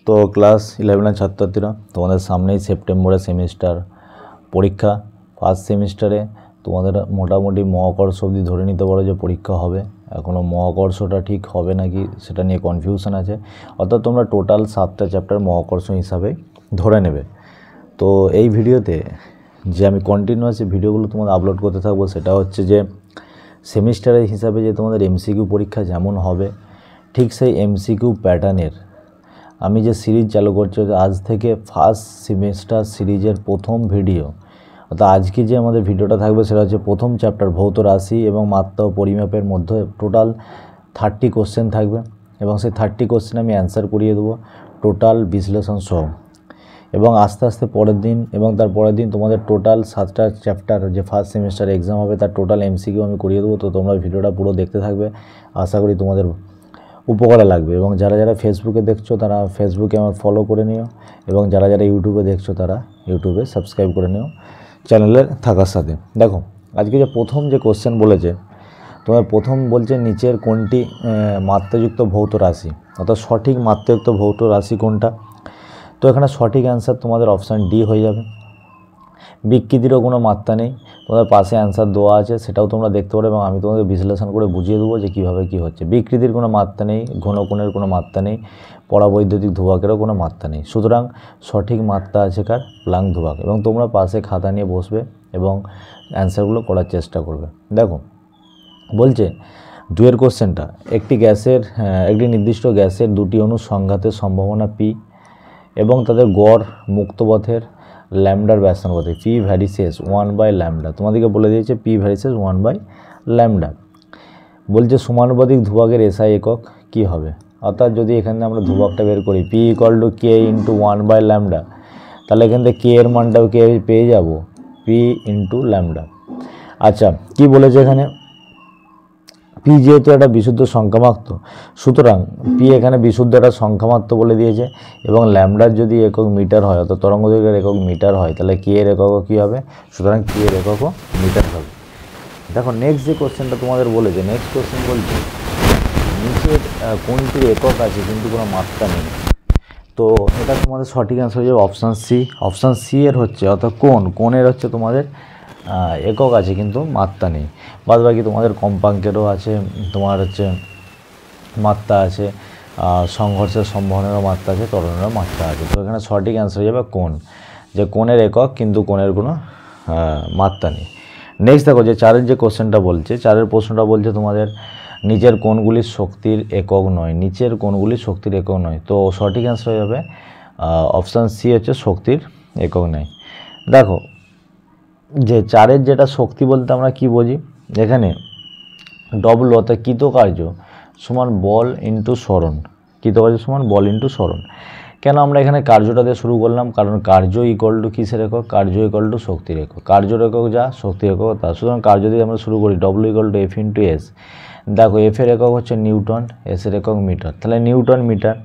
তো ক্লাস 11 ছাত্রছাত্রীরা তোমাদের সামনেই সেপ্টেম্বরে সেমিস্টার পরীক্ষা। ফার্স্ট সেমিস্টারে তোমাদের মোটামুটি মহাকর্ষ অবধি ধরে নিতে পারো যে পরীক্ষা হবে। এখনও মহাকর্ষটা ঠিক হবে নাকি সেটা নিয়ে কনফিউশন আছে। অর্থাৎ তোমরা টোটাল 7টা চ্যাপ্টার মহাকর্ষ হিসাবে ধরে নেবে। তো এই ভিডিওতে যে আমি কন্টিনিউয়াসলি ভিডিওগুলো তোমাদের আপলোড করতে থাকবো সেটা হচ্ছে যে সেমিস্টারের হিসাবে যে তোমাদের এমসিকিউ পরীক্ষা যেমন হবে ঠিক সেই এমসিকিউ প্যাটার্নের আমি যে সিরিজ চালু করছি আজ থেকে ফার্স্ট সেমিস্টার সিরিজের প্রথম ভিডিও। অর্থাৎ আজকে যে আমাদের ভিডিওটা থাকবে সেটা হচ্ছে প্রথম চ্যাপ্টার ভৌত রাশি এবং মাত্রা ও পরিমাপের মধ্যে টোটাল 30 কোশ্চেন থাকবে এবং সেই 30 কোশ্চেন আমি অ্যান্সার করিয়ে দেবো টোটাল বিশ্লেষণ সহ। এবং আস্তে আস্তে পরের দিন এবং তার পরের দিন তোমাদের টোটাল 7টা চ্যাপ্টার যে ফার্স্ট সেমিস্টার এক্সাম হবে তার টোটাল এমসিকিউ আমি করিয়ে দেবো। তো তোমরা ভিডিওটা পুরো দেখতে থাকবে, আশা করি তোমাদের উপকারে লাগবে। এবং যারা যারা ফেসবুকে দেখছো তারা ফেসবুকে আমার ফলো করে নিও এবং যারা যারা ইউটিউবে দেখছো তারা ইউটিউবে সাবস্ক্রাইব করে নিও চ্যানেলে থাকার সাথে। দেখো আজকে যে প্রথম যে কোশ্চেন বলেছে তোমার প্রথম বলছে নিচের কোনটি মাত্রাযুক্ত ভৌত রাশি, অর্থাৎ সঠিক মাত্রাযুক্ত ভৌত রাশি কোনটা। তো এখানে সঠিক অ্যান্সার তোমাদের অপশান ডি হয়ে যাবে। বিকৃতিরও কোনো মাত্রা নেই, তোমাদের পাশে অ্যান্সার দেওয়া আছে সেটাও তোমরা দেখতে পারো এবং আমি তোমাদের বিশ্লেষণ করে বুঝিয়ে দেবো যে কীভাবে কী হচ্ছে। বিকৃতির কোনো মাত্রা নেই, ঘনকোণের কোনো মাত্রা নেই, পরাবৈদ্যুতিক ধ্রুবকেরও কোনো মাত্রা নেই। সুতরাং সঠিক মাত্রা আছে কার? প্লাঙ্ক ধ্রুবক। এবং তোমরা পাশে খাতা নিয়ে বসবে এবং অ্যান্সারগুলো করার চেষ্টা করবে। দেখো বলছে দুয়ের কোশ্চেনটা, একটি নির্দিষ্ট গ্যাসের দুটি অণুর সংঘাতের সম্ভাবনা পি এবং তাদের গড় মুক্তপথের ল্যামডার ব্যস্তানুপাতিক পি ভ্যারিসেস 1/λ। তোমাদেরকে বলে দিয়েছে পি ভ্যারিসেস 1/λ। বলছে সমানুপাতিক ধ্রুবকের এসআই একক কী হবে। অর্থাৎ যদি এখানে আমরা ধ্রুবকটা বের করি পি = কে × 1/λ, তাহলে এখান থেকে কে এর মানটাও পেয়ে যাব পি × λ। আচ্ছা কি বলেছে এখানে, পি যেহেতু একটা বিশুদ্ধ সংখ্যামাত্র সুতরাং পি এখানে বিশুদ্ধ একটা সংখ্যামাত্র বলে দিয়েছে এবং ল্যামডার যদি একক মিটার হয় অর্থাৎ তরঙ্গদৈর্ঘ্যের একক মিটার হয় তাহলে কে এর এককও কী হবে, সুতরাং কে এর এককও মিটার হবে। দেখো নেক্সট যে কোশ্চেনটা তোমাদের বলেছে, নেক্সট কোশ্চেন বলছে নিচের কোনটির একক আছে কিন্তু কোনো মাত্রা নেই। তো এটা তোমাদের সঠিক অ্যান্সার হয়ে যাবে অপশান সি। অপশান সি এর হচ্ছে অর্থাৎ কোণের হচ্ছে তোমাদের একক আছে কিন্তু মাত্রা নেই। বাদ বাকি তোমাদের কম্পাঙ্কেরও আছে, তোমার হচ্ছে মাত্রা আছে, সংঘর্ষের সম্ভাবনারও মাত্রা আছে, ত্বরণেরও মাত্রা আছে। তো এখানে সঠিক অ্যান্সার হয়ে যাবে কোণ, যে কোণের একক কিন্তু কোণের কোনো মাত্রা নেই। নেক্সট দেখো যে চারের যে কোশ্চেনটা বলছে, চারের প্রশ্নটা বলছে তোমাদের নিচের কোণগুলির শক্তির একক নয়, নিচের কোণগুলির শক্তির একক নয়। তো সঠিক অ্যান্সার হয়ে যাবে অপশান সি হচ্ছে শক্তির একক নয়। দেখো যে চারের যেটা শক্তি বলতে আমরা কি বুঝি, এখানে ডব্লু অর্থাৎ কৃতকার্য সমান বল ইন্টু সরণ, কৃতকার্য সমান বল ইন্টু সরণ। কেন আমরা এখানে কার্যটা দিয়ে শুরু করলাম, কারণ কার্য = কিসের একক, কার্য = শক্তির একক, কার্যর একক যা শক্তির একক তা। সুতরাং কার্য দিয়ে আমরা শুরু করি ডব্লু = F × S। দেখো এফ এর একক হচ্ছে নিউটন, এস এর একক মিটার, তাহলে নিউটন মিটার।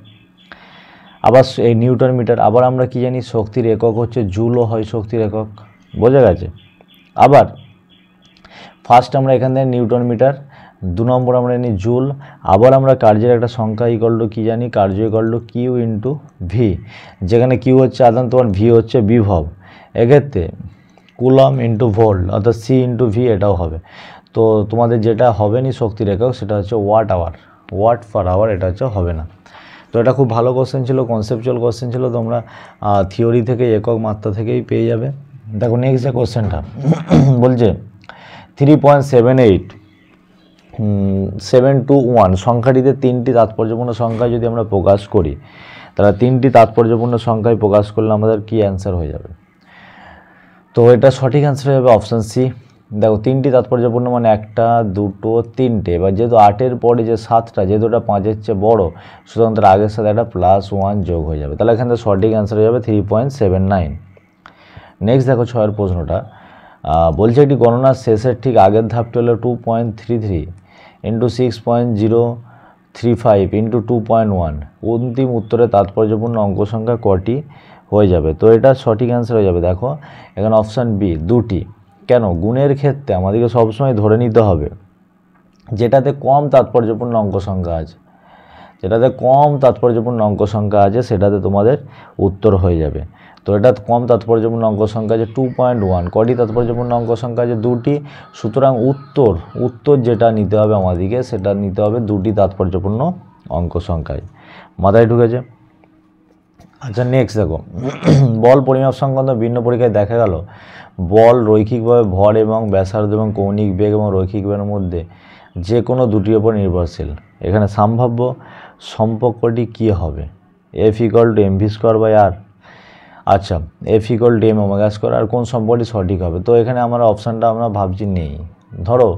আবার এই নিউটন মিটার, আবার আমরা কি জানি শক্তির একক হচ্ছে জুলও হয় শক্তির একক, বোঝা গেছে। আবার ফার্স্ট আমরা এখান থেকে নিউটন মিটার, 2 নম্বর আমরা জানি জুল। আবার আমরা কার্যের একটা সংখ্যা কি জানি, কার্য = কিউ × ভি, যেখানে কিউ হচ্ছে আধান তোমার ভি হচ্ছে বিভব। এক্ষেত্রে কুলম × ভোল্ট অর্থাৎ সি × ভি এটাও হবে। তো তোমাদের যেটা হবে না শক্তির একক সেটা হচ্ছে ওয়াট পার আওয়ার, এটা হচ্ছে হবে না। তো এটা খুব ভালো কোশ্চেন ছিল, কনসেপচুয়াল কোশ্চেন ছিল, তোমরা থিওরি থেকে একক মাত্রা থেকেই পেয়ে যাবে। দেখো নেক্সট যে কোশ্চেনটা বলছে 3.721 সংখ্যাটিতে 3টি তাৎপর্যপূর্ণ সংখ্যা যদি আমরা প্রকাশ করি তাহলে 3টি তাৎপর্যপূর্ণ সংখ্যায় প্রকাশ করলে আমাদের কি অ্যান্সার হয়ে যাবে। তো এটা সঠিক অ্যান্সার হয়ে যাবে অপশান সি। দেখো 3টি তাৎপর্যপূর্ণ মানে 1, 2, 3টে। এবার যেহেতু 8-এর পরে যে 7টা যেহেতু ওটা 5-এর চেয়ে বড় সুতরাং তার আগের সাথে একটা +1 যোগ হয়ে যাবে, তাহলে এখান থেকে সঠিক অ্যান্সার হয়ে যাবে 3.79। নেক্সট দেখো 6-এর প্রশ্নটা বলছে একটি গণনার শেষের ঠিক আগের ধাপটি হলো 2.33 × 6.035 × 2.1, অন্তিম উত্তরে তাৎপর্যপূর্ণ অঙ্ক সংখ্যা কটি হয়ে যাবে। তো এটা সঠিক অ্যান্সার হয়ে যাবে। দেখো এখানে অপশান বি 2টি। কেন, গুণের ক্ষেত্রে আমাদেরকে সবসময় ধরে নিতে হবে যেটাতে কম তাৎপর্যপূর্ণ অঙ্ক সংখ্যা আছে, যেটাতে কম তাৎপর্যপূর্ণ অঙ্ক সংখ্যা আছে সেটাতে তোমাদের উত্তর হয়ে যাবে। তো এটা কম তাৎপর্যপূর্ণ অঙ্ক সংখ্যা আছে 2.1, কটি তাৎপর্যপূর্ণ অঙ্ক সংখ্যা আছে 2টি, সুতরাং উত্তর যেটা নিতে হবে আমাদেরকে সেটা নিতে হবে 2টি তাৎপর্যপূর্ণ অঙ্ক সংখ্যায়। মাথায় ঢুকেছে? আচ্ছা নেক্সট দেখো, বল পরিমাপ সংক্রান্ত ভিন্ন পরীক্ষায় দেখা গেল বল রৈখিকভাবে ভর এবং ব্যাসার্ধ এবং কৌণিক বেগ এবং রৈখিক বেগের মধ্যে যে কোনো দুটির ওপর নির্ভরশীল। এখানে সম্ভাব্য সম্পর্কটি কী হবে? F=mv²/r। আচ্ছা, F=m², আর কোন সম্পর্কটি সঠিক হবে? তো এখানে আমরা অপশানটা আমরা ভাবছি নেই। ধরো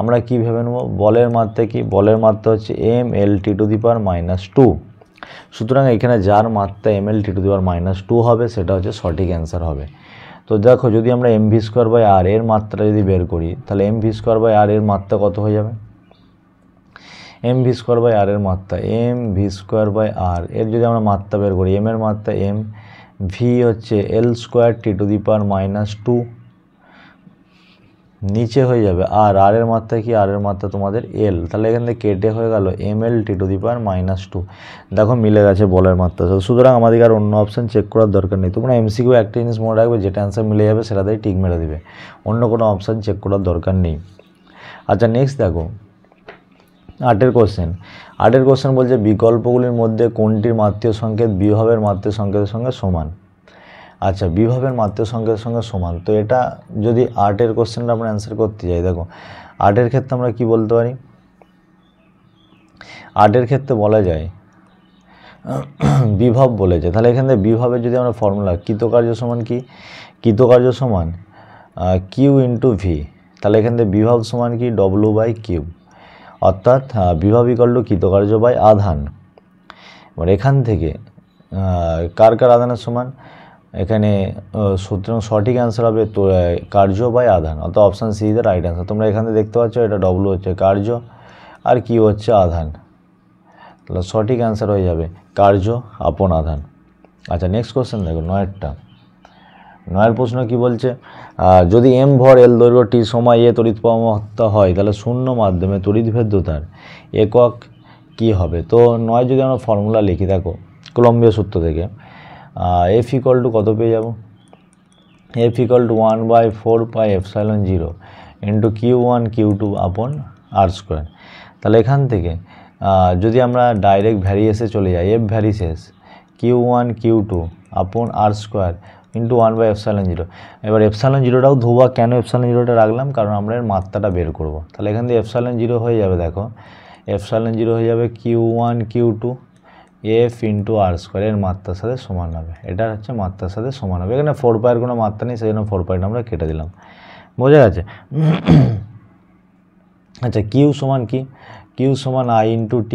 আমরা কী ভেবে নেব, বলের মাত্রা কি? বলের মাত্রা হচ্ছে mLt⁻²। সুতরাং এখানে যার মাত্রা mLt⁻² হবে সেটা হচ্ছে সঠিক অ্যান্সার হবে। তো দেখো যদি আমরা mv²/r এর মাত্রা যদি বের করি তাহলে mv²/r এর মাত্রা কত হয়ে যাবে? mv²/r এর মাত্রা mv²/r এর যদি আমরা মাত্রা বের করি, m এর মাত্রা m, v হচ্ছে L² নিচে হয়ে যাবে আর r এর মাত্রা কি? r এর মাত্রা তোমাদের l, তাহলে এখান থেকে কেটে হয়ে গেল mLt⁻²। দেখো মিলে গেছে বলের মাত্রা। সুতরাং আমাদের আর অন্য অপশান চেক করার দরকার নেই। তোমরা এমসিকিউ একটা জিনিস মনে রাখবে, যেটা অ্যান্সার মিলে যাবে সেটাতেই টিক মেরে দেবে, অন্য কোনো অপশান চেক করার দরকার নেই। আচ্ছা নেক্সট দেখো 8এর কোশ্চেন বলছে বিকল্পগুলির মধ্যে কোনটির মাত্রাতীয় সংকেত বিভবের মাত্রাতীয় সংকেতের সঙ্গে সমান? আচ্ছা, বিভবের মাত্রাতীয় সংকেতের সঙ্গে সমান। তো এটা যদি 8এর কোশ্চেনটা আমরা অ্যান্সার করতে যাই, দেখো 8এর ক্ষেত্রে আমরা কি বলতে পারি? 8এর ক্ষেত্রে বলা যায় বিভব বলেছে, তাহলে এখান থেকে বিভবের যদি আমরা ফর্মুলা কৃতকার্য সমান কি? কৃতকার্য সমান Q × V, তাহলে এখান থেকে বিভব সমান কি? W/Q, অর্থাৎ বিভব = কৃতকার্য/আধান। এবার এখান থেকে কার আধানের সমান? এখানে সুতরাং সঠিক অ্যান্সার হবে তো কার্য/আধান, অর্থাৎ option C is the right answer. তোমরা এখানে দেখতে পাচ্ছ এটা W হচ্ছে কার্য আর Q হচ্ছে আধান, তাহলে সঠিক অ্যান্সার হয়ে যাবে কার্য/আধান। আচ্ছা নেক্সট কোশ্চেন দেখো 9এর প্রশ্ন কি বলছে, যদি m ভর l দৈর্ঘ্য t সময় a তড়িৎ প্রবাহ হয় তাহলে শূন্য মাধ্যমে তড়িৎভেদ্যতার একক কি হবে? তো 9 যদি আমরা ফর্মুলা লিখি, দেখো কলম্বীয় সূত্র থেকে F = কত পেয়ে যাব? F = 1/4πε0 × Q1 Q2/r²। তাহলে এখান থেকে যদি আমরা ডাইরেক্ট ভ্যারিয়েসে চলে যাই, F ভ্যারিসেস Q1 Q2/r² × 1/ε0। এবার ε0টাও ধোবা, কেন ε0টা রাখলাম? কারণ আমরা এর মাত্রাটা বের করব। তাহলে এখান থেকে ε0 হয়ে যাবে, দেখো ε0 হয়ে যাবে Q1 Q2 F × r² এর মাত্রার সাথে সমান হবে। এটা হচ্ছে মাত্রার সাথে সমান হবে। এখানে 4π এর কোনো মাত্রা নেই, সেই জন্য 4πটা আমরা কেটে দিলাম। বোঝা গেছে? আচ্ছা Q সমান কি? Q সমান I × t,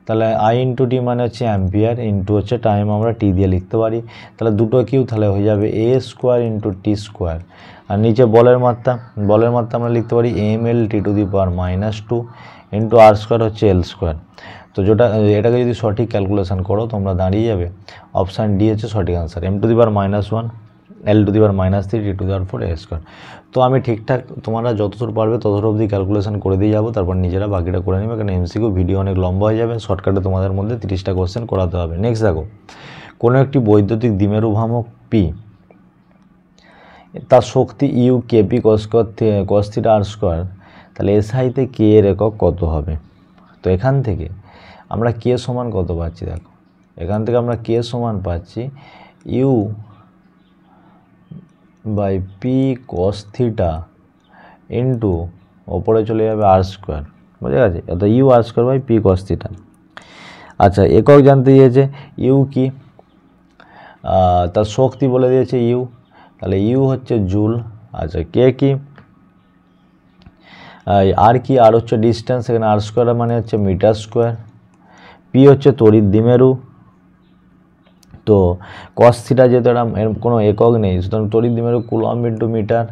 তাহলে I × t মানে হচ্ছে অ্যাম্পিয়ার, ইন্টু হচ্ছে টাইম, আমরা টি দিয়ে লিখতে পারি। তাহলে দুটো কিউ, তাহলে হয়ে যাবে a² × t²। আর নিচে বলের মাত্রা আমরা লিখতে পারি mLt⁻² × r² হচ্ছে L²। তো এটাকে যদি সঠিক ক্যালকুলেশন করো তোমরা দাঁড়িয়ে যাবে অপশান ডি হচ্ছে সঠিক answer, m⁻⁻1 L⁻³ T⁴ a²। তো আমি ঠিকঠাক তোমরা যতদূর পারবে ততদূর অবধি ক্যালকুলেশন করে দিয়ে যাবো, তারপর নিজেরা বাকিটা করে নেবে, কারণ এমসিকিউ ভিডিও অনেক লম্বা হয়ে যাবে, শর্টকাটে তোমাদের মধ্যে 30টা কোশ্চেন করাতে হবে। নেক্সট দেখো, কোনো একটি বৈদ্যুতিক দ্বিমেরু ভ্রামক পি, তার শক্তি ইউ কেপি cos θ r², তাহলে এসআইতে কে এর একক কত হবে? তো এখান থেকে আমরা কে সমান কত পাচ্ছি, দেখো এখান থেকে আমরা কে সমান পাচ্ছি u/p cos θ ইন্টু ওপরে চলে যাবে r², বুঝে গেছে? অর্থাৎ u/p cos θ। আচ্ছা একক জানতে দিয়েছে, ইউ কি? তার শক্তি বলে দিয়েছে ইউ, তাহলে ইউ হচ্ছে জুল। আচ্ছা কে কি? আর কি? আর হচ্ছে ডিস্টেন্স, এখানে r² মানে হচ্ছে মিটার²। পি হচ্ছে তড়িৎ দ্বিমেরু, তো cos θ যেহেতু এটা এর কোনো একক নেই, সুতরাং তড়িৎ দ্বিমেরু কুলম্ব × মিটার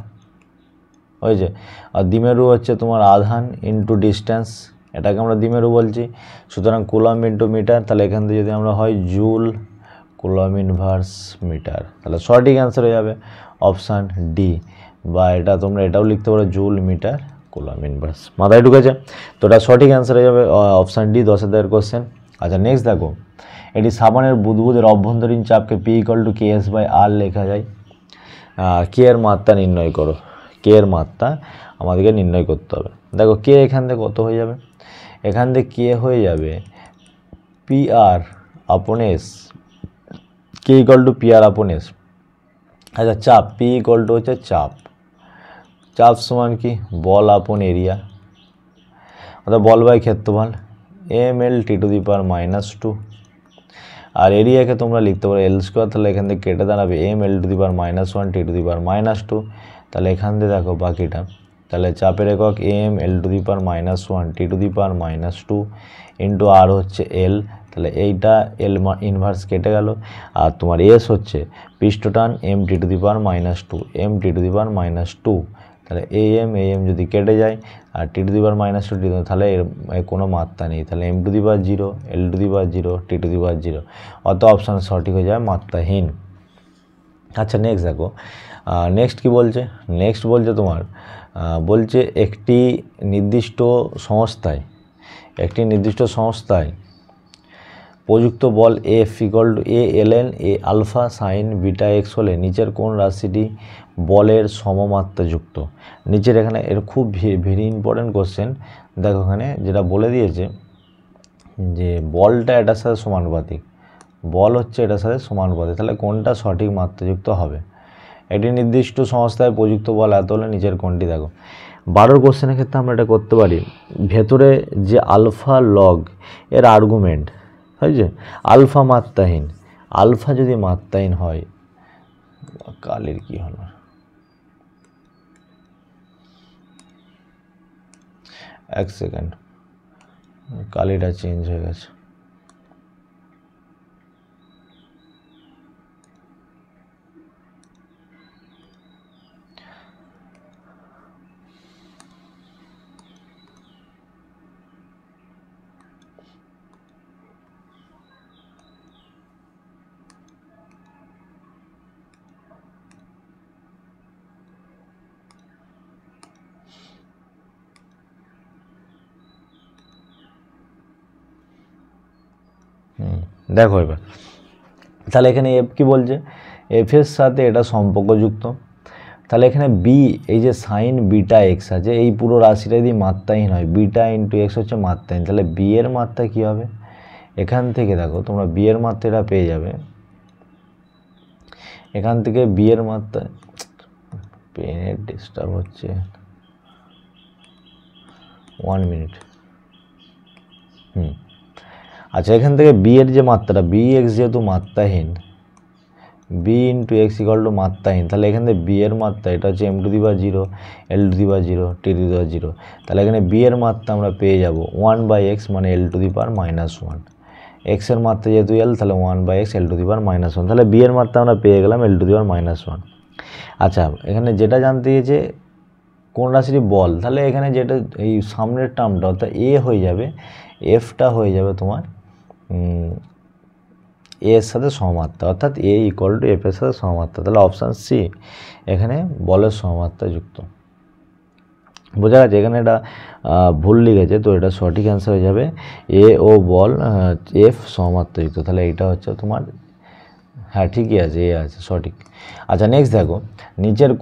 হয়েছে। আর দ্বিমেরু হচ্ছে তোমার আধান ইন্টু ডিস্টেন্স, এটাকে আমরা দ্বিমেরু বলছি, সুতরাং কুলম্ব × মিটার। তাহলে এখান থেকে যদি আমরা হয় জুল কুলম্ব ইনভার্স মিটার, তাহলে সঠিক অ্যান্সার হয়ে যাবে অপশান ডি, বা এটা তোমরা এটাও লিখতে পারো জুল মিটার কুলম্ব ইনভার্স। মাথায় ঢুকেছে? তো এটা সঠিক অ্যান্সার হয়ে যাবে অপশান ডি, 10 দাগের কোশ্চেন। আচ্ছা নেক্সট দেখো, এটি সাবানের বুদবুদের অভ্যন্তরীণ চাপকে P = KS/R লেখা যায়। কে এর মাত্রা নির্ণয় করো, কে এর মাত্রা আমাদেরকে নির্ণয় করতে হবে। দেখো কে এখান থেকে কত হয়ে যাবে, এখান থেকে কে হয়ে যাবে PR/S, কে = PR/S। আচ্ছা চাপ P = হচ্ছে চাপ, চাপ সমান কি বল আপন এরিয়া, অর্থাৎ বল বাই ক্ষেত্রফল mL/2, আর এরিয়াকে তোমরা লিখতে পারো L², তাহলে এখান থেকে কেটে দাঁড়াবে mL/(1) তাহলে এখান থেকে দেখো বাকিটা, তাহলে চাপের একক mL/(1) ইন্টু আর হচ্ছে L, তাহলে এইটা L ইনভার্স কেটে গেল, আর তোমার এস হচ্ছে পৃষ্ঠটান m(t²-2), তাহলে am যদি কেটে যায় আর t²-2 তাহলে এর কোনো মাত্রা নেই, তাহলে m⁴, L⁴, t⁴, অত অপশান সঠিক হয়ে যায় মাত্রাহীন। আচ্ছা নেক্সট দেখো, নেক্সট কি বলছে, নেক্সট বলছে তোমার বলছে একটি নির্দিষ্ট সংস্থায় প্রযুক্ত বল F = A ln A alpha sine beta x হলে নিচের কোন রাশিটি বলের সমমাত্রাযুক্ত। নিচের এখানে এর খুব ভেরি ইম্পর্টেন্ট কোশ্চেন, দেখো এখানে যেটা বলে দিয়েছে যে বলটা এটার সাথে সমানুপাতিক, বল হচ্ছে এটার সাথে সমানুপাতিক, তাহলে কোনটা সঠিক মাত্রাযুক্ত হবে। একটি নির্দিষ্ট সংস্থায় প্রযুক্ত বল এত হলে নিচের কোনটি, দেখো 12 কোশ্চেনের ক্ষেত্রে আমরা এটা করতে পারি। ভেতরে যে আলফা লগ এর আর্গুমেন্ট হয়েছে আলফা মাত্রাহীন, আলফা যদি মাত্রাহীন হয়, কালের কি হলো, এক সেকেন্ড, কালিটা চেঞ্জ হয়ে গেছে। দেখো এবার, তাহলে এখানে এফ কি বলছে, এফের সাথে এটা সম্পর্কযুক্ত, তাহলে এখানে বি এই যে সাইন বিটা এক্স আছে, এই পুরো রাশিটা যদি মাত্রাহীন হয়, বিটা ইন্টু এক্স হচ্ছে মাত্রাহীন, তাহলে বি এর মাত্রা কী হবে, এখান থেকে দেখো তোমরা বি এর মাত্রাটা পেয়ে যাবে, এখান থেকে বি এর মাত্রা, পেনের ডিস্টার্ব হচ্ছে, 1 মিনিট। আচ্ছা এখান থেকে বি এর যে মাত্রাটা, বি এক্স যেহেতু মাত্রাহীন, বি ইন্টু এক্স = মাত্রাহীন, তাহলে এখান থেকে বি এর মাত্রা এটা হচ্ছে m⁴, L⁴, t⁴, তাহলে এখানে বি এর মাত্রা আমরা পেয়ে যাব 1/x মানে L⁻⁻1, এক্সের মাত্রা যেহেতু L, তাহলে 1/x L⁻⁻1, তাহলে বি এর মাত্রা আমরা পেয়ে গেলাম L⁻⁻1। আচ্ছা এখানে যেটা জানতে চেয়েছে কোন রাশিটি বল, তাহলে এখানে যেটা এই সামনের টার্মটা অর্থাৎ এ হয়ে যাবে, এফটা হয়ে যাবে তোমার এ এর সাথে সমমাত্রা, অর্থাৎ A = F এর সাথে সমমাত্রা, তাহলে অপশান সি এখানে বলের সমমাত্রা যুক্ত। বোঝা গেছে, এখানে এটা ভুল লিখেছে, তো এটা সঠিক অ্যান্সার হয়ে যাবে এ ও বল এফ সমমাত্রা যুক্ত, তাহলে এটা হচ্ছে তোমার, হ্যাঁ ঠিকই আছে, এ আছে সঠিক। আচ্ছা নেক্সট দেখো, নিচের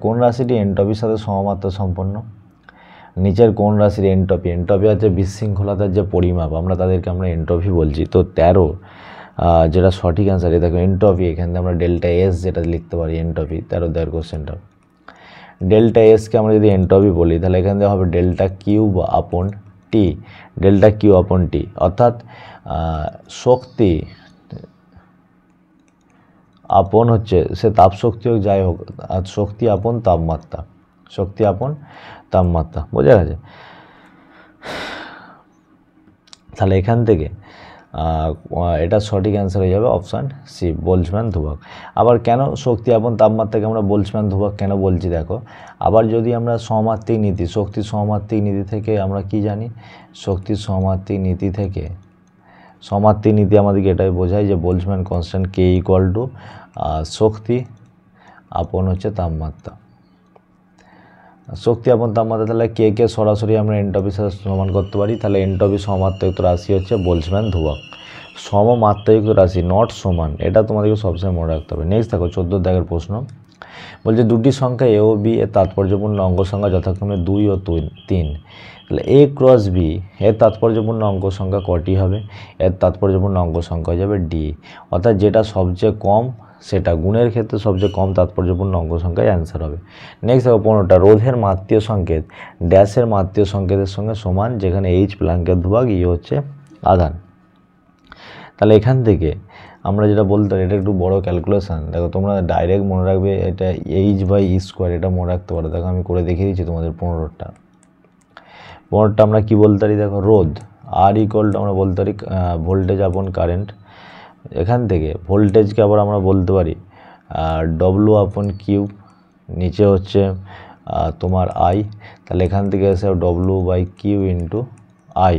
কোন রাশিটি এনট্রপির সাথে সমমাত্রা সম্পন্ন, নিচের কোন রাশির এনট্রপি, এনট্রপি হচ্ছে বিশৃঙ্খলতার যে পরিমাপ, আমরা তাদেরকে এনট্রপি বলছি, তো 13 যেটা সঠিক অ্যান্সার, দেখো এনট্রপি, এখান থেকে আমরা ডেল্টা এস যেটা লিখতে পারি এনট্রপি, 13 কোশ্চেনটা, ডেল্টা এসকে আমরা যদি এনট্রপি বলি, তাহলে এখান থেকে হবে ∆Q/T, অর্থাৎ শক্তি আপন হচ্ছে সে তাপ শক্তি হোক যাই হোক, শক্তি আপন তাপমাত্রা, শক্তি আপন তাপমাত্রা, বোঝা গেছে। তাহলে এখান থেকে এটা সঠিক অ্যান্সার হয়ে যাবে অপশান সি বোল্টজম্যান ধ্রুবক। আবার কেন শক্তি আপন তাপমাত্রাকে আমরা বোল্টজম্যান ধ্রুবক কেন বলছি দেখো, আবার যদি আমরা সমাত্রিক নীতি, শক্তির সমাত্রিক নীতি থেকে আমরা কি জানি, শক্তির সমাত্রিক নীতি থেকে, সমাত্রিক নীতি আমাদেরকে এটাই বোঝায় যে বোল্টজম্যান কনস্ট্যান্ট K = শক্তি আপন হচ্ছে তাপমাত্রা, শক্তি আপন তাপমাত্রা, তাহলে কে সরাসরি আমরা এনট্রপির সাথে সমান করতে পারি, তাহলে এনট্রপি সমমাত্রাযুক্ত রাশি হচ্ছে বোলজম্যান ধ্রুবক। সমমাত্রাযুক্ত রাশি, নট সমান, এটা তোমাদেরকে সবসময় মনে রাখতে হবে। নেক্সট দেখো 14 দাগের প্রশ্ন, বলছে দুটি সংখ্যা এ ও বি এর তাৎপর্যপূর্ণ অঙ্ক সংখ্যা যথাক্রমে 2 ও 3। তাহলে এ ক্রস বি এর তাৎপর্যপূর্ণ অঙ্ক সংখ্যা কটি হবে? এর তাৎপর্যপূর্ণ অঙ্ক সংখ্যা হয়ে যাবে ডি, অর্থাৎ যেটা সবচেয়ে কম সেটা গুণের ক্ষেত্রে সবচেয়ে কম তাৎপর্যপূর্ণ অঙ্ক সংখ্যায় অ্যান্সার হবে। নেক্সট দেখো 15টা, রোধের মাত্রিয় সংকেত ড্যাশের মাত্রিয় সংকেতের সঙ্গে সমান, যেখানে এইচ প্ল্যাঙ্কের ধ্রুবক, ই হচ্ছে আধান। তাহলে এখান থেকে আমরা যেটা বলতে পারি, এটা একটু বড় ক্যালকুলেশান, দেখো তোমরা ডাইরেক্ট মনে রাখবে এটা এইচ বাই ই স্কোয়ার, এটা মনে রাখতে পারো। দেখো আমি করে দেখিয়ে দিচ্ছি তোমাদের 15টা আমরা কি বলতে পারি, দেখো রোধ আর ইকুয়াল টু আমরা বলতে পারি ভোল্টেজ আপন কারেন্ট। এখান থেকে ভোল্টেজকে আবার আমরা বলতে পারি ডব্লু আপন কিউ, নিচে হচ্ছে তোমার আই, তাহলে এখান থেকে এসে W by Q into I.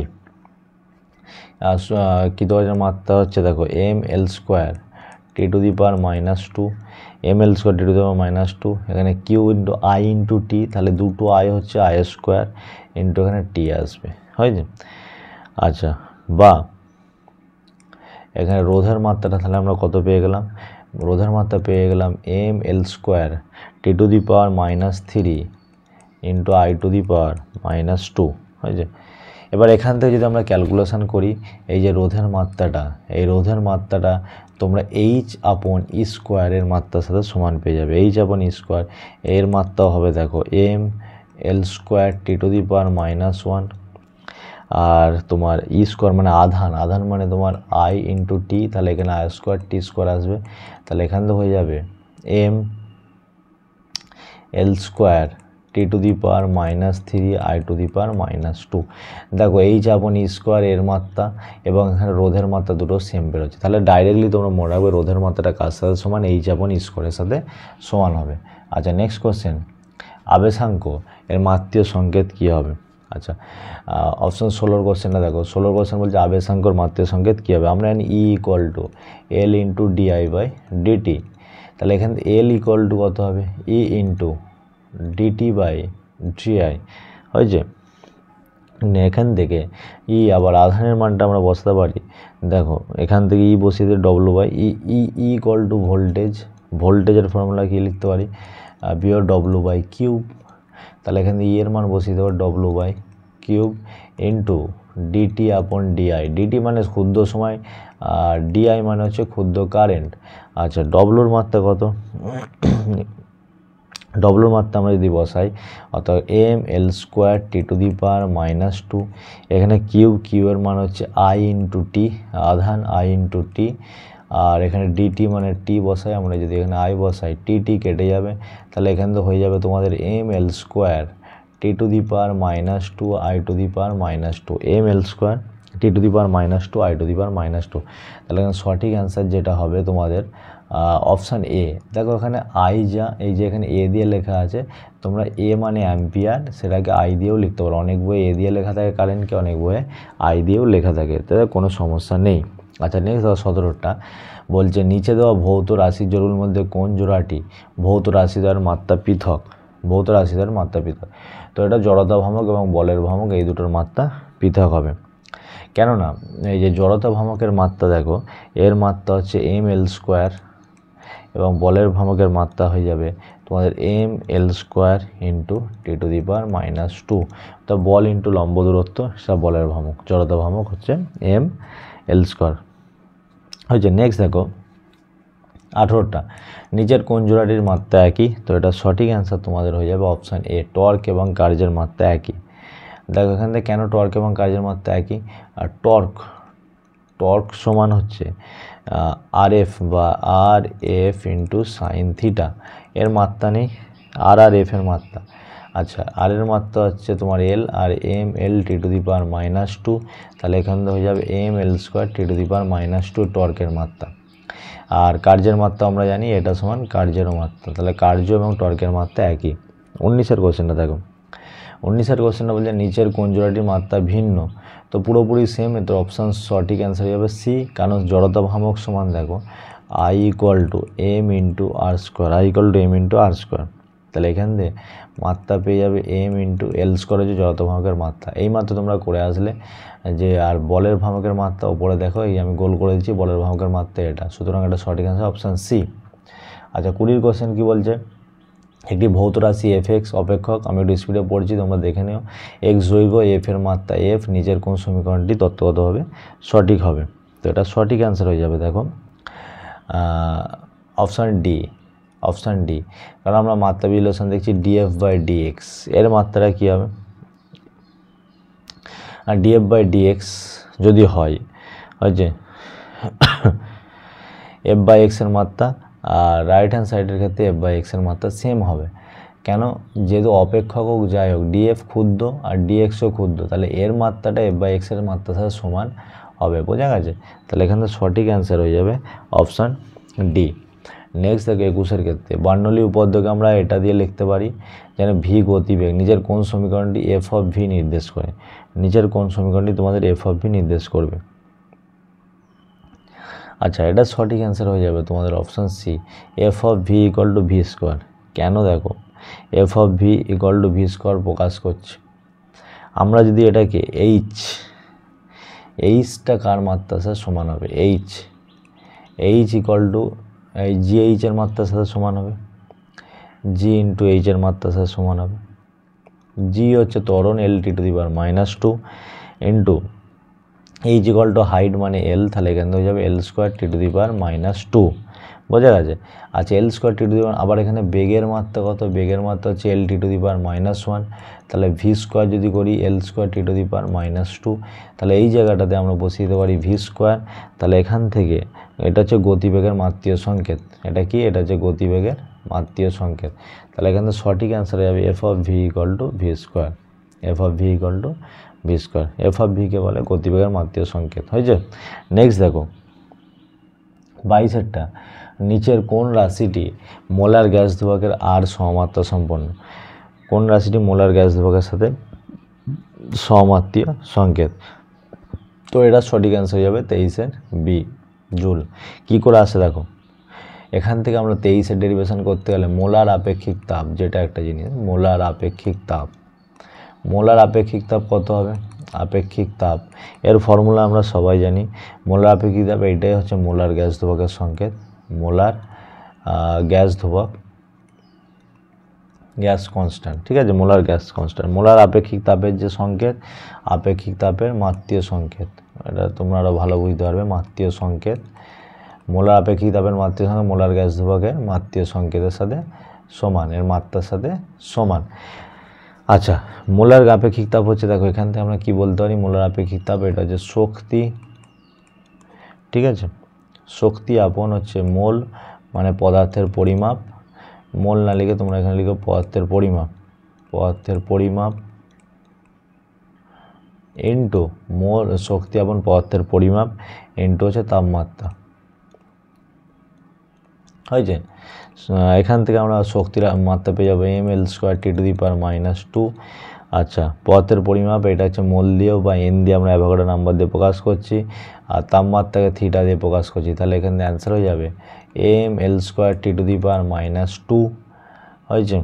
কী ধরনের মাত্রা হচ্ছে দেখো M L square T to the power -2, M L square T to the power -2, এখানে Q into I into T, তাহলে দুটো আই হচ্ছে আই স্কোয়ার ইন্টু এখানে টি আসবে, হয়েছে। আচ্ছা, বা এখানে রোধের মাত্রাটা তাহলে আমরা কত পেয়ে গেলাম, রোধের মাত্রা পেয়ে গেলাম M L square T to the power -3 into I to the power -2, হয়েছে। এবার এখান থেকে যদি আমরা ক্যালকুলেশান করি, এই যে রোধের মাত্রাটা, এই রোধের মাত্রাটা তোমরা এইচ আপন ই স্কোয়ারের মাত্রার সাথে সমান পেয়ে যাবে। এইচ আপন ই স্কোয়ার এর মাত্রা হবে দেখো M L square T to the power -1, আর তোমার ই স্কোয়ার মানে আধান মানে তোমার আই ইন্টু টি, তাহলে এখানে আই স্কোয়ার টি স্কোয়ার আসবে, তাহলে এখান থেকে হয়ে যাবে M L square T to the power -3 I to the power -2। দেখো এইচ আপন ই স্কোয়ার এর মাত্রা এবং এখানে রোধের মাত্রা দুটো সেম বেরোচ্ছে, তাহলে ডাইরেক্টলি তোমরা মনে রাখবে রোধের মাত্রাটা কার সাথে সমান, এইচ আপন ই স্কোয়ারের সাথে সমান হবে। আচ্ছা, নেক্সট কোশ্চেন, আবেশাঙ্ক এর মাত্রিয় সংকেত কী হবে? আচ্ছা, অপশন 16 কোশ্চেনটা দেখো, 16 কোশ্চেন বলছে আবেশাঙ্কর মাত্রিয় সংকেত কী হবে? আমরা জানি E equal to L into DI by DT, তাহলে এখান থেকে এল ইকুয়াল টু কত হবে, E into DT by DI, হয়েছে। এখান থেকে ই আবার আধানের মানটা আমরা বসাতে পারি, দেখো এখান থেকে ই বসিয়ে দিয়ে W by E equal to ভোল্টেজের ফর্মুলা কী লিখতে পারি, বিও ডব্লু বাই কিউব, তাহলে এখান থেকে ই এর মান বসিয়ে দেবো W by cube into DT upon DI, DT মানে ক্ষুদ্র সময়, ডিআই মানে হচ্ছে ক্ষুদ্র কারেন্ট। আচ্ছা, ডব্লুর মাত্রা কত, ডব্লুর মাত্রা আমরা যদি বসাই, অর্থাৎ M L square T to the power -2, এখানে কিউয়ের মান হচ্ছে আই ইন্টু টি, আধান আই ইন্টু টি, আর এখানে ডিটি মানে টি বসাই, আমরা যদি এখানে আই বসাই টি কেটে যাবে, তাহলে এখান থেকে হয়ে যাবে তোমাদের M L square T to the power -2 I to the power -2, M L square T to the power -2 I to the power -2। তাহলে এখানে সঠিক অ্যান্সার যেটা হবে তোমাদের অপশান এ। দেখো এখানে আই যা, এই যে এখানে এ দিয়ে লেখা আছে, তোমরা এ মানে অ্যাম্পিয়ার, সেটাকে আই দিয়েও লিখতে পারো। অনেক বইয়ে এ দিয়ে লেখা থাকে কারেন্টকে, অনেক বইয়ে আই দিয়েও লেখা থাকে, তাতে কোনো সমস্যা নেই। আচ্ছা, নেক্সট 17টা বলছে নিচে দেওয়া ভৌত রাশির জোড়গুলোর মধ্যে কোন জোড়াটি ভৌত রাশি দ্বয়ের মাত্রা পৃথক, ভৌত রাশি দ্বয়ের মাত্রা পৃথক। তো এটা জড়তা ভ্রামক এবং বলের ভ্রামক, এই দুটোর মাত্রা পৃথক হবে। কেননা এই যে জড়তা ভ্রামকের মাত্রা দেখো, এর মাত্রা হচ্ছে এম এল স্কোয়ার এবং বলের ভ্রামকের মাত্রা হয়ে যাবে তোমাদের M L square into T to the power -2। তো বল ইন্টু লম্ব দূরত্ব, সেটা বলের ভ্রামক, জড়তা ভ্রামক হচ্ছে এম এল স্কোয়ার, হয়েছে। নেক্সট দেখো 18টা, নিচের কোন জোড়াটির মাত্রা একই? তো এটা সঠিক অ্যান্সার তোমাদের হয়ে যাবে অপশান এ, টর্ক এবং কার্যের মাত্রা একই। দেখো এখান থেকে কেন টর্ক এবং কার্যের মাত্রা একই, আর টর্ক সমান হচ্ছে আর এফ বা আর এফ ইন্টু সাইন থিটা, এর মাত্রা নেই, আর এফ এর মাত্রা। আচ্ছা, আর এর মাত্রা হচ্ছে তোমার এল, আর M L T to the power -2, তাহলে এখান থেকে হয়ে যাবে M L square T to the power -2 টর্কের মাত্রা। আর কার্যের মাত্রা আমরা জানি এটা সমান কার্যেরও মাত্রা, তাহলে কার্য এবং টর্কের মাত্রা একই। 19এর কোশ্চেনটা দেখো, 19এর কোশ্চেনটা বলছে নিচের কোন জোড়াটির মাত্রা ভিন্ন? তো পুরোপুরি সেম, তো অপশান সঠিক অ্যান্সার হয়ে যাবে সি, কারণ জড়তা ভ্রামক সমান দেখো I equal to M into R square, I equal to M into R square. তাহলে এখান থেকে মাত্রা পেয়ে যাবে এম ইন্টু এল স্কোয়ার হচ্ছে জড়তা ভ্রামকের মাত্রা। এই মাত্রা তোমরা করে আসলে যে আর বলের ভ্রামকের মাত্রা ওপরে দেখো এই আমি গোল করে দিচ্ছি, বলের ভ্রামকের মাত্রা এটা, সুতরাং এটা সঠিক অ্যান্সার অপশান সি। আচ্ছা 20 কোশ্চেন কী বলছে, একটি ভৌত রাশি এফ এক্স অপেক্ষক, আমি একটু স্পিডে পড়ছি তোমরা দেখে নিও, এক্স দৈর্ঘ্য এফ এর মাত্রা এফ, নিচের কোন সমীকরণটি তত্ত্বগতভাবে সঠিক হবে? তো এটা সঠিক অ্যান্সার হয়ে যাবে দেখো অপশান ডি, অপশান ডি, কারণ আমরা মাত্রা বিশ্লেষণ দেখছি ডিএফ বাই ডিএক্স, এর মাত্রাটা কী হবে, আর ডিএফ বাই ডিএক্স যদি হয় যে এফ বাই এক্সের মাত্রা আর রাইট হ্যান্ড সাইডের ক্ষেত্রে এফ বাই এক্সের মাত্রা সেম হবে। কেন? যেহেতু অপেক্ষক হোক যাই হোক ডিএফ ক্ষুদ্র আর ডিএক্সও ক্ষুদ্র, তাহলে এর মাত্রাটা এফ বাই এক্সের মাত্রার সাথে সমান হবে, বোঝা গেছে? তাহলে এখানে সঠিক অ্যান্সার হয়ে যাবে অপশান ডি। নেক্সট দেখো 21-এর ক্ষেত্রে বার্নৌলি উপপাদ্যকে আমরা এটা দিয়ে লিখতে পারি যেন ভি গতিবেগ, নিচের কোন সমীকরণটি এফ অফ ভি নির্দেশ করে? নিচের কোন সমীকরণটি তোমাদের এফ অফ ভি নির্দেশ করবে? আচ্ছা এটা সঠিক অ্যান্সার হয়ে যাবে তোমাদের option C, F of V equal to V square. কেন? দেখো F of V equal to V square প্রকাশ করছে, আমরা যদি এটাকে এইচটা কার মাত্রার সাথে সমান হবে? এইচ ইকুয়াল টু জি এইচের মাত্রার সাথে সমান হবে, জি ইন্টু এইচের মাত্রার সাথে সমান হবে। জি হচ্ছে ত্বরণ L T to the power -2 into H equal to height মানে এল, তাহলে এখান থেকে যাবে এল square T to the power -2, বোঝা গেছে? আচ্ছা এল স্কোয়ার টি টু দি পাওয়ার, আবার এখানে বেগের মাত্রা কত? বেগের মাত্রা হচ্ছে এল টি টু দি পাওয়ার -1, তাহলে ভি স্কোয়ার যদি করি এল square T to the power -2, তাহলে এই জায়গাটাতে আমরা বসিয়ে দিতে পারি ভি স্কোয়ার। তাহলে এখান থেকে এটা হচ্ছে গতিবেগের মাত্রীয় সংকেত, এটা কি? এটা হচ্ছে গতিবেগের মাত্রীয় সংকেত। তাহলে এখান থেকে সঠিক অ্যান্সার হয়ে যাবে F of V equal to V square, F of V equal to V square. F of V K বলে গতিবেগের মাত্রীয় সংকেত, হয়েছে? নেক্সট দেখো 22-এরটা, নিচের কোন রাশিটি মোলার গ্যাস ধ্রুবকের আর সমমাত্রা সম্পন্ন? কোন রাশিটি মোলার গ্যাস ধ্রুবকের সাথে সমমাত্রীয় সংকেত? তো এটা সঠিক অ্যান্সার হয়ে যাবে 23-এর বি, জুল। কী করে আসে দেখো, এখান থেকে আমরা 23-এর ডেরিভেশন করতে গেলে মোলার আপেক্ষিক তাপ, যেটা একটা জিনিস, মোলার আপেক্ষিক তাপ, মোলার আপেক্ষিক তাপ কত হবে? আপেক্ষিক তাপ এর ফর্মুলা আমরা সবাই জানি, মোলার আপেক্ষিক তাপ এইটাই হচ্ছে মোলার গ্যাস ধ্রুবকের সংকেত, মোলার গ্যাস ধ্রুবক, গ্যাস কনস্ট্যান্ট, ঠিক আছে? মোলার গ্যাস কনস্ট্যান্ট, মোলার আপেক্ষিক তাপের যে সংকেত, আপেক্ষিক তাপের মাত্রীয় সংকেত, এটা তোমরা আরও ভালো বুঝতে পারবে, মাত্রীয় সংকেত, মোলার আপেক্ষিক তাপের মাত্রীয় সংকেত মোলার গ্যাস ধ্রুবকের মাত্রীয় সংকেতের সাথে সমান, এর মাত্রার সাথে সমান। আচ্ছা মোলার আপেক্ষিক তাপ হচ্ছে, দেখো এখান থেকে আমরা কি বলতে পারি, মোলার আপেক্ষিক তাপ এটা হচ্ছে শক্তি, ঠিক আছে? শক্তি আপন হচ্ছে মোল মানে পদার্থের পরিমাপ, মোল না লিখে তোমরা এখানে লিখো পদার্থের পরিমাপ, পদার্থের পরিমাপ ইন্টু মোল, শক্তি আপন পদার্থের পরিমাপ ইন্টু হচ্ছে তাপমাত্রা, হয়েছে? এখান থেকে আমরা শক্তির মাত্রা পেয়ে যাবো M L square T to the power -2। আচ্ছা পদার্থের পরিমাপ এটা হচ্ছে মোল দিয়েও বা এন দিয়ে আমরা অ্যাভোগাড্রো নাম্বার দিয়ে প্রকাশ করছি, আর তাপমাত্রাকে থিটা দিয়ে প্রকাশ করছি, তাহলে এখানে অ্যান্সার হয়ে যাবে M L square T to the power -2, হয়েছে?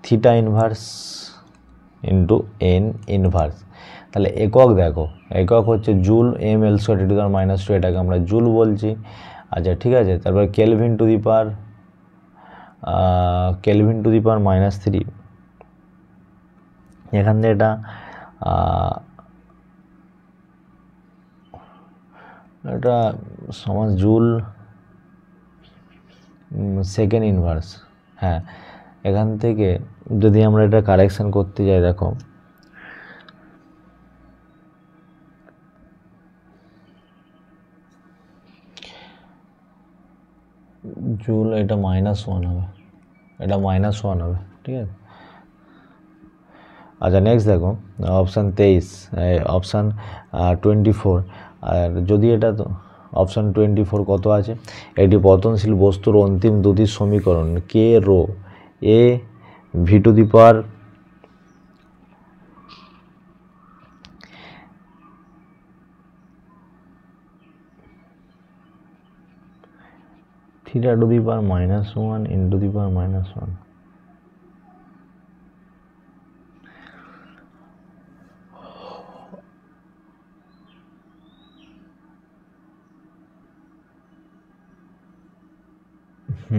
Theta inverse into N inverse, তাহলে একক দেখো, একক হচ্ছে joule, M L square T to the power -2 এটাকে আমরা জুল বলছি। আচ্ছা ঠিক আছে, তারপর কেলভিন টু দি পাওয়ার -3, এখান থেকে এটা সমান জুল সেকেন্ড ইনভার্স, হ্যাঁ এখান থেকে যদি আমরা এটা কারেকশান করতে যাই, দেখো জুল এটা -1 হবে, এটা -1 হবে, ঠিক আছে? আচ্ছা নেক্সট দেখো অপশান 23, অপশান 24, আর যদি এটা অপশান 24 কত আছে, একটি পতনশীল বস্তুর অন্তিম দুটি সমীকরণ কে rho A V to the power theta to the power -1 into the power -1, আচ্ছা,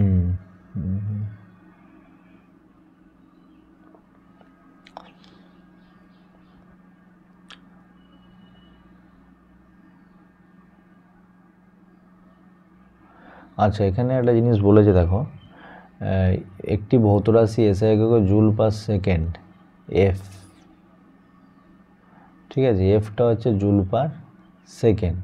এখানে একটা জিনিস বলেছে দেখো, একটি ভৌত রাশি এসআই এককে জুল পার সেকেন্ড এফ, ঠিক আছে, এফটা হচ্ছে জুল পার সেকেন্ড।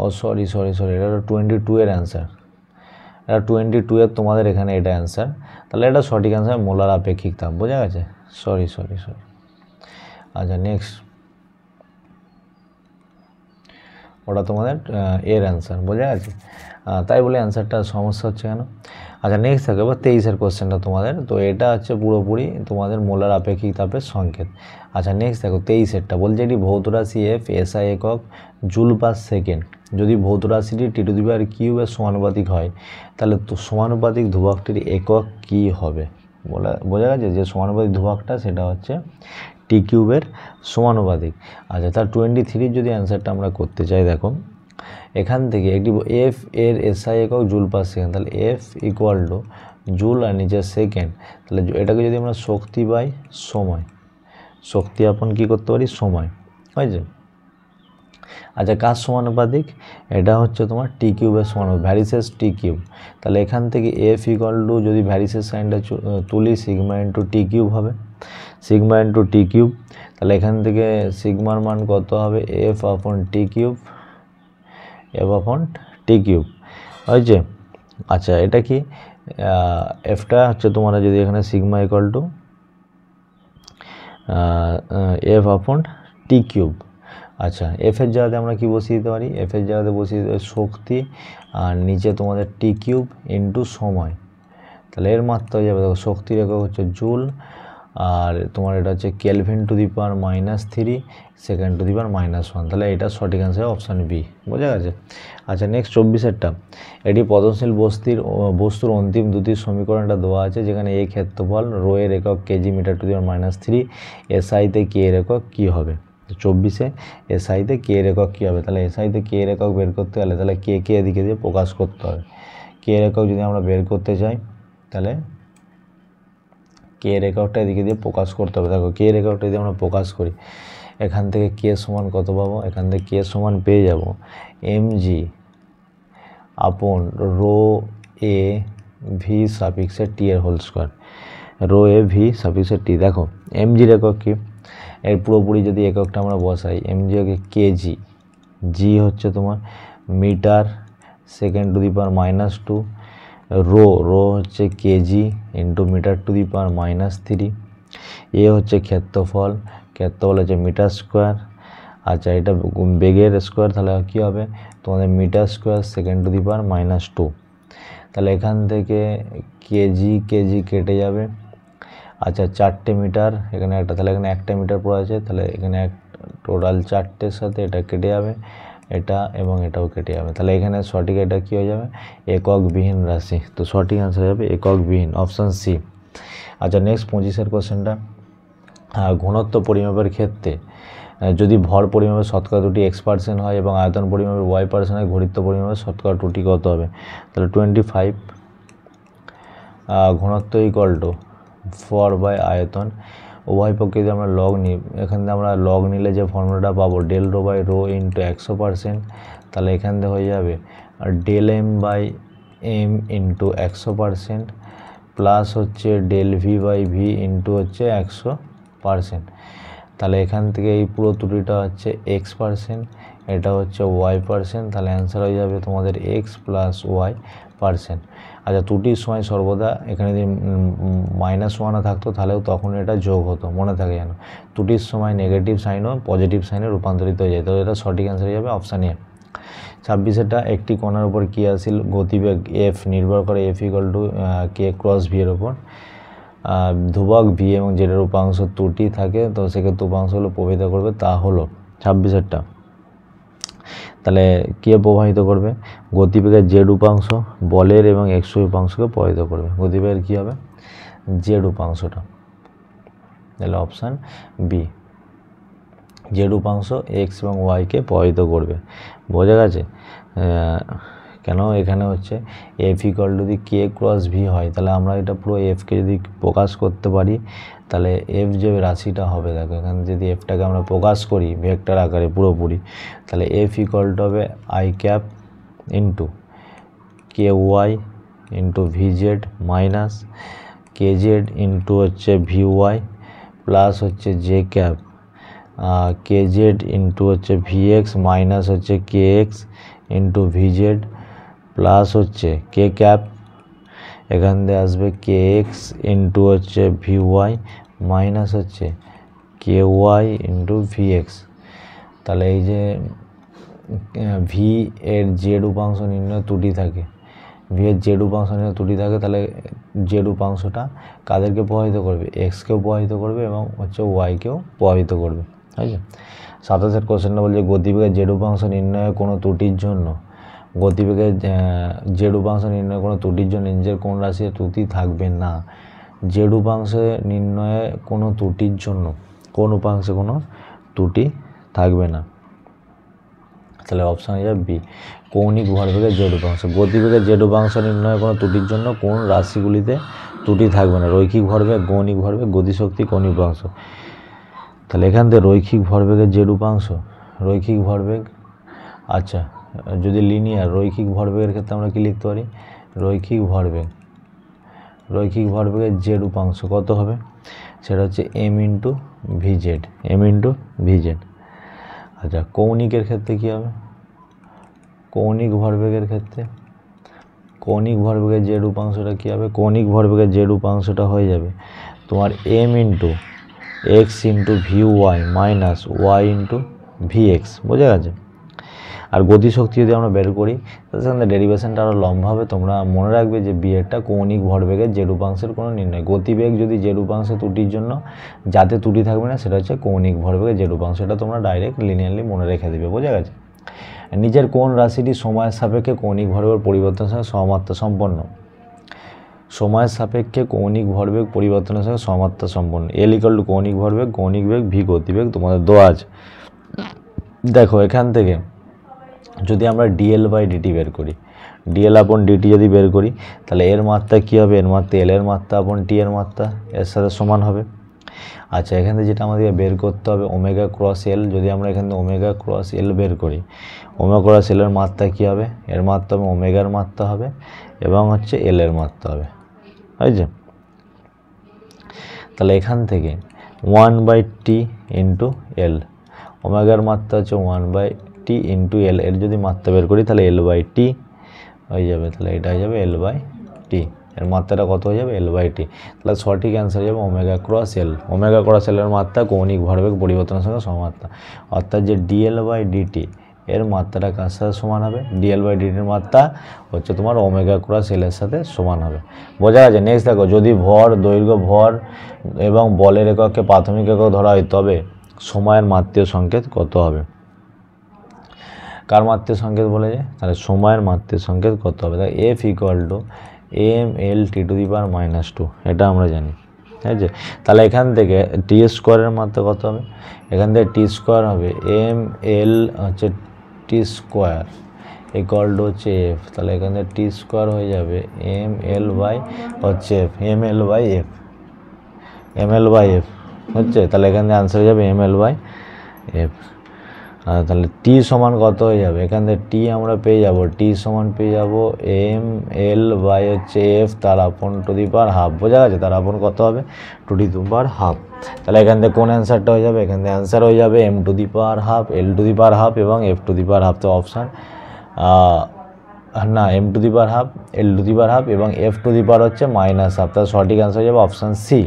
ও সরি, এটা 22 এর অ্যান্সার, এটা 22 এর তোমাদের এখানে এটা অ্যান্সার। তাহলে এটা সঠিক অ্যান্সার মোলার আপেক্ষিক তাপ, বোঝা গেছে? সরি। আচ্ছা নেক্সট, ওটা তোমাদের এর অ্যান্সার, বোঝা গেছে? তাই বলে অ্যান্সারটা সমস্যা হচ্ছে কেন? আচ্ছা নেক্সট থাকে এবার 23-এর কোশ্চেনটা তোমাদের, তো এটা হচ্ছে পুরোপুরি তোমাদের মোলার আপেক্ষিক তাপের সংকেত। আচ্ছা নেক্সট দেখো 23-এরটা বলছে এটি ভৌত রাশি এফ এসআই একক জুল পার সেকেন্ড যদি ভৌত রাশিটি T⁵ সমানুপাতিক হয়, তাহলে তো সমানুপাতিক ধ্রুবকটির একক কি হবে? বোঝা গেছে? যে সমানুপাতিক ধ্রুবকটা সেটা হচ্ছে T³ সমানুপাতিক। আচ্ছা, তার 23 যদি অ্যান্সারটা আমরা করতে চাই, দেখো এখান থেকে একটি এফ এর এসআই একক জুল পার সেকেন্ড, তাহলে এফ ইকুয়াল টু জুল আর নিচে সেকেন্ড, তাহলে এটাকে যদি আমরা শক্তি বাই সময়, শক্তি আপন কী করতে পারি? সময়, হয়েছে? আচ্ছা কার সমানুপাতিক? এটা হচ্ছে তোমার T³ সমানুপাতিক, ভ্যারিসেস T³। তাহলে এখান থেকে এফ ইকুয়াল টু যদি ভ্যারিসেস সাইনটা তুলি সিগমা ইন্টু T³ হবে, সিগমা ইন্টু T³। তাহলে এখান থেকে সিগমার মান কত হবে? এফ আপন T³, এফ আপন T³, হয়েছে? আচ্ছা এটা কি এফটা হচ্ছে তোমার যদি এখানে সিগমা ইকুয়াল টু এফ আপন T³। আচ্ছা এফের জায়গাতে আমরা কি বসিয়ে দিতে পারি? এফের জায়গাতে বসিয়ে দিতে পারি শক্তি আর নিচে তোমাদের T³ ইন্টু সময়। তাহলে এর মাত্রা হয়ে যাবে, দেখো শক্তির একক হচ্ছে জুল আর তোমার এটা হচ্ছে kelvin to the power -3 second to the power -1। তাহলে এটা সঠিক অ্যান্সার অপশান বি, বোঝা গেছে? আচ্ছা নেক্সট 24-এরটা, এটি পতনশীল বস্তুর অন্তিম দুটি সমীকরণটা দেওয়া আছে, যেখানে এ ক্ষেত্রফল, রো এর একক KG metre to the power -3, এসআইতে কে এর একক কী হবে? 24-এ এসআইতে কে এর একক কী হবে? তাহলে এসআইতে কে এর একক বের করতে গেলে তাহলে কে এদিকে দিয়ে প্রকাশ করতে হবে। কে এর একক যদি আমরা বের করতে চাই তাহলে কে এর এককটা এদিকে দিয়ে প্রকাশ করতে হবে। দেখো কে এর এককটা যদি আমরা প্রকাশ করি, এখান থেকে কে সমান কত পাবো? এখান থেকে কে সমান পেয়ে যাব mg আপন রো এ ভি সাফিক্সে টি এর whole square, rho A V সাফিক্সে টি। দেখো mgর একক কি? এর পুরোপুরি যদি এককটা আমরা বসাই, mg হচ্ছে কেজি, জি হচ্ছে তোমার metre second to the power -2, rho হচ্ছে KG into metre to the power -3, A হচ্ছে ক্ষেত্রফল হচ্ছে মিটার স্কোয়ার। আচ্ছা এটা বেগের স্কোয়ার, তাহলে কী হবে তোমাদের metre square second to the power -2। তাহলে এখান থেকে কেজি কেটে যাবে। আচ্ছা 4টে মিটার এখানে একটা, তাহলে এখানে একটা মিটার পড়ে আছে, তাহলে এখানে টোটাল 4টের সাথে এটা কেটে যাবে, এটা এবং এটাও কেটে যাবে। তাহলে এখানে সঠিক এটা কী হয়ে যাবে? এককবিহীন রাশি। তো সঠিক অ্যান্সার হবে এককবিহীন, অপশান সি। আচ্ছা নেক্সট 25-এর কোশ্চেনটা, ঘনত্ব পরিমাপের ক্ষেত্রে যদি ভর পরিমাপের শতকরা ত্রুটি x% হয় এবং আয়তন পরিমাপের y% হয়, ঘনত্ব পরিমাপের শতকরা ত্রুটি কত হবে? তাহলে 25 ঘনত্ব ইকুয়াল টু 4/আয়তন। উভয় পক্ষে যদি আমরা লগ নিই, এখান থেকে আমরা লগ নিলে যে ফর্মুলাটা পাবো del rho by rho into 100%, তাহলে এখান থেকে হয়ে যাবে del M by M into 100% plus হচ্ছে del V by V into হচ্ছে 100%। তাহলে এখান থেকে এই পুরো ত্রুটিটা হচ্ছে x%, এটা হচ্ছে y%, তাহলে অ্যান্সার হয়ে যাবে তোমাদের x প্লাস y%। আচ্ছা ত্রুটির সময় সর্বদা এখানে যদি -1 থাকতো তাহলেও তখন এটা যোগ হতো, মনে থাকে যেন। ত্রুটির সময় নেগেটিভ সাইনও পজিটিভ সাইনে রূপান্তরিত হয়ে যায়। তো এটা সঠিক অ্যান্সার হয়ে যাবে অপশান এ। 26-এটা একটি কণার উপর ক্রিয়াশীল গতিবেগ এফ নির্ভর করে এফ ইকুয়াল টু কে ক্রস ভি এর ওপর, ধ্রুবক ভি এবং জেডের উপাংশ ত্রুটি থাকে, তো সেক্ষেত্রে উপাংশগুলো প্রভাবিত করবে, তা হলো 26-এরটা। তাহলে কে প্রবাহিত করবে? গতিবেগের জেড উপাংশ বলের এবং এক্স উপাংশকে প্রবাহিত করবে। গতিবেগের কী হবে? জেড উপাংশটা। তাহলে অপশান বি, জেড উপাংশ এক্স এবং ওয়াইকে প্রবাহিত করবে। বোঝা গেছে? কেন এখানে হচ্ছে এফ ইকুয়াল যদি কে ক্রস ভি হয়, তাহলে আমরা এটা পুরো এফকে যদি প্রকাশ করতে পারি, তাহলে এফ যে রাশিটা হবে, দেখো এখানে যদি এফটাকে আমরা প্রকাশ করি ভেক্টর আকারে পুরোপুরি, তাহলে এফ ইকুয়াল টু হবে I cap into K Y into V Z minus K Z into হচ্ছে ভি ওয়াই প্লাস হচ্ছে J cap K Z into হচ্ছে ভি এক্স মাইনাস হচ্ছে K X into V Z plus হচ্ছে K cap, এখান দিয়ে আসবে K X into হচ্ছে V Y minus হচ্ছে K Y into V X. তাহলে এই যে ভি এর জেড উপাংশ নির্ণয় ত্রুটি থাকে, ভি এর জেড উপাংশ নির্ণয় ত্রুটি থাকে, তাহলে জেড উপাংশটা কাদেরকে প্রভাবিত করবে? এক্সকেও প্রভাবিত করবে এবং হচ্ছে ওয়াইকেও প্রভাবিত করবে। ঠিক আছে? 27 কোশ্চেনটা বলছে গতিবেগের জেড উপাংশ নির্ণয়ে কোনো ত্রুটির জন্য, গতিবেগের জেড উপাংশ নির্ণয়ে কোনো ত্রুটির জন্য নিজের কোন রাশির ত্রুটি থাকবে না? জেড উপাংশে নির্ণয়ে কোনো ত্রুটির জন্য কোন উপাংশে কোনো ত্রুটি থাকবে না? তাহলে অপশান হয়ে যাবে বি, কৌণিক ভরবেগের জেড উপাংশ। গতিবেগের জেড উপাংশ নির্ণয়ে কোনো ত্রুটির জন্য কোন রাশিগুলিতে ত্রুটি থাকবে না? রৈখিক ভরবেগ, গৌণিক ভরবেগ, গতিশক্তি, কৌণিক উপাংশ। তাহলে এখান থেকে রৈখিক ভরবেগের জেড উপাংশ, রৈখিক ভরবেগ, আচ্ছা যদি লিনিয়ার রৈখিক ভরবেগের ক্ষেত্রে আমরা কি লিখতে পারি? রৈখিক ভরবেগ, রৈখিক ভরবেগের জেড উপাংশ কত হবে? সেটা হচ্ছে M into V Z, M into V Z. আচ্ছা কৌণিকের ক্ষেত্রে কী হবে? কৌণিক ভরবেগের ক্ষেত্রে কৌণিক ভরবেগের জেড উপাংশটা কী হবে? কৌণিক ভরবেগের জেড উপাংশটা হয়ে যাবে তোমার M into X into V Y minus Y into V X. বোঝা গেছে? আর গতিশক্তি যদি আমরা বের করি তাহলে সেখানে ডেরিভেশনটা আরও লম্বা হবে। তোমরা মনে রাখবে যে বিয়েরটা কৌণিক ভরবেগের জেড উপাংশের কোনো নির্ণয়। গতিবেগ যদি জেড উপাংশের ত্রুটির জন্য যাতে ত্রুটি থাকবে না সেটা হচ্ছে কৌণিক ভরবেগের জেড উপাংশ। এটা তোমরা ডাইরেক্ট লিনিয়ারলি মনে রেখে দেবে। বোঝা গেছে? নিচের কোন রাশিটি সময়ের সাপেক্ষে কৌণিক ভরবেগ পরিবর্তনের সঙ্গে সমাত্রা সম্পন্ন? সময়ের সাপেক্ষে কৌণিক ভরবেগ পরিবর্তনের সঙ্গে সমাত্রা সম্পন্ন। এল ইকুয়াল টু কৌণিক ভরবেগ, কৌণিক বেগ, ভি গতিবেগ তোমাদের দেওয়া আছে। দেখো এখান থেকে যদি আমরা ডিএল বাই ডিটি বের করি, ডিএল আপন ডিটি যদি বের করি, তাহলে এর মাত্রা কী হবে? এর মাত্রা এল এর মাত্রা আপন টি এর মাত্রা এর সাথে সমান হবে। আচ্ছা এখান থেকে যেটা আমাদেরকে বের করতে হবে ওমেগা ক্রস এল, যদি আমরা এখান থেকে ওমেগা ক্রস এল বের করি, ওমেগা ক্রস এলের মাত্রা কী হবে? এর মাত্রা হবে ওমেগার মাত্রা হবে এবং হচ্ছে এল এর মাত্রা হবে। বুঝছে? তাহলে এখান থেকে 1/t ইন্টু এল, ওমেগার মাত্রা হচ্ছে 1/t ইন্টু এল, এর যদি মাত্রা বের করি তাহলে L/t হয়ে যাবে। তাহলে এটা হয়ে যাবে L/t, এর মাত্রাটা কত হয়ে যাবে? L/t। তাহলে সঠিক অ্যান্সার হয়ে যাবে ওমেগা ক্রস এল। ওমেগা ক্রস এলের মাত্রা কৌণিক ভরবেগ পরিবর্তনের সঙ্গে সমাত্রা, অর্থাৎ যে dl/dt এর মাত্রাটা কার সাথে সমান হবে? dl/dt এর মাত্রা হচ্ছে তোমার ওমেগা ক্রস এল এর সাথে সমান হবে। বোঝা গেছে? নেক্সট দেখো, যদি ভর, দৈর্ঘ্য, ভর এবং বলের এককে প্রাথমিক একক ধরা হয় তবে সময়ের মাত্রীয় সংকেত কত হবে? কার মাত্রীয় সংকেত বলে যে? তাহলে সময়ের মাত্রীয় সংকেত কত হবে? তাহলে F equal to M L T to the power -2, এটা আমরা জানি। ঠিক আছে? তাহলে এখান থেকে টি স্কোয়ারের মাত্রা কত হবে? এখান থেকে টি স্কোয়ার হবে এম এল হচ্ছে টি স্কোয়ার ইকুয়াল টু হচ্ছে এফ। তাহলে এখান থেকে টি স্কোয়ার হয়ে যাবে এম এল বাই হচ্ছে F, M L by F, M L by F হচ্ছে। তাহলে এখান থেকে আনসার হয়ে যাবে এম এল বাই এফ। তাহলে টি সমান কত হয়ে যাবে? এখান থেকে টি আমরা পেয়ে যাব, টি সমান পেয়ে যাব এম এল বাই হচ্ছে এফ তার আপন টু দি পাওয়ার হাফ। বোঝা গেছে? তার আপন কত হবে? Two the power half. তাহলে এখান থেকে কোন অ্যান্সারটা হয়ে যাবে? এখান থেকে অ্যান্সার হয়ে যাবে M to the power half, L to the power half এবং F to the power half. তো অপশান না, M to the power half, L to the power half এবং এফ টু দি পাওয়ার হচ্ছে -1/2। তার সঠিক answer হয়ে যাবে option C.